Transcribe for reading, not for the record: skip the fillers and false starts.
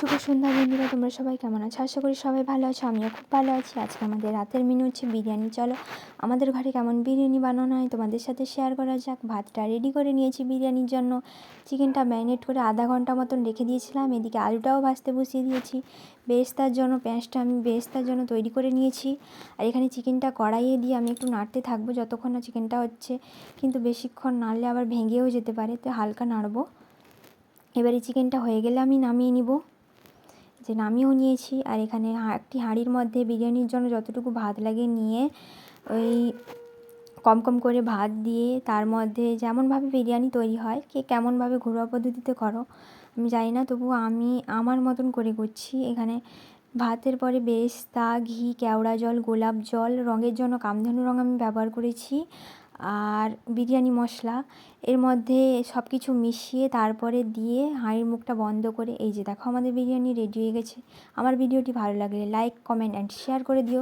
শুভ সন্ধ্যা বন্ধুরা, তোমরা সবাই কেমন আছো? আশা করি সবাই ভালো আছো। আমিও খুব ভালো আছি। আজকে আমাদের রাতের মেনু হচ্ছে বিরিয়ানি। চলো আমাদের ঘরে কেমন বিরিয়ানি বানানো হয় তোমাদের সাথে শেয়ার করা যাক। ভাতটা রেডি করে নিয়েছি বিরিয়ানির জন্য। চিকেনটা ম্যারিনেট করে আধা ঘন্টা মতন রেখে দিয়েছিলাম। এদিকে আলুটাও ভাজতে বসিয়ে দিয়েছি। বেরেস্তার জন্য পেঁয়াজটা আমি বেরেস্তার জন্য তৈরি করে নিয়েছি। আর এখানে চিকেনটা কড়াইয়ে দিয়ে আমি একটু নাড়তে থাকবো যতক্ষণ না চিকেনটা হচ্ছে, কিন্তু বেশিক্ষণ নাড়লে আবার ভেঙেও যেতে পারে, তো হালকা নাড়বো। এবারে চিকেনটা হয়ে গেলে আমি নামিয়ে নিব। যে নামিয়েও নিয়েছি। আর এখানে একটি হাঁড়ির মধ্যে বিরিয়ানির জন্য যতটুকু ভাত লাগে নিয়ে ওই কম কম করে ভাত দিয়ে তার মধ্যে যেমনভাবে বিরিয়ানি তৈরি হয়, কে কেমনভাবে ঘরোয়া পদ্ধতিতে করো আমি জানি না, তবুও আমি আমার মতন করে করছি। এখানে ভাতের পরে বেরেস্তা, ঘি, কেওড়া জল, গোলাপ জল, রঙের জন্য কামধেনু রঙ আমি ব্যবহার করেছি, আর বিরিয়ানি মশলা এর মধ্যে সব কিছু মিশিয়ে তারপরে দিয়ে হাঁড়ির মুখটা বন্ধ করে এই যে দেখো আমাদের বিরিয়ানি রেডি হয়ে গেছে। আমার ভিডিওটি ভালো লাগলে লাইক, কমেন্ট অ্যান্ড শেয়ার করে দিও।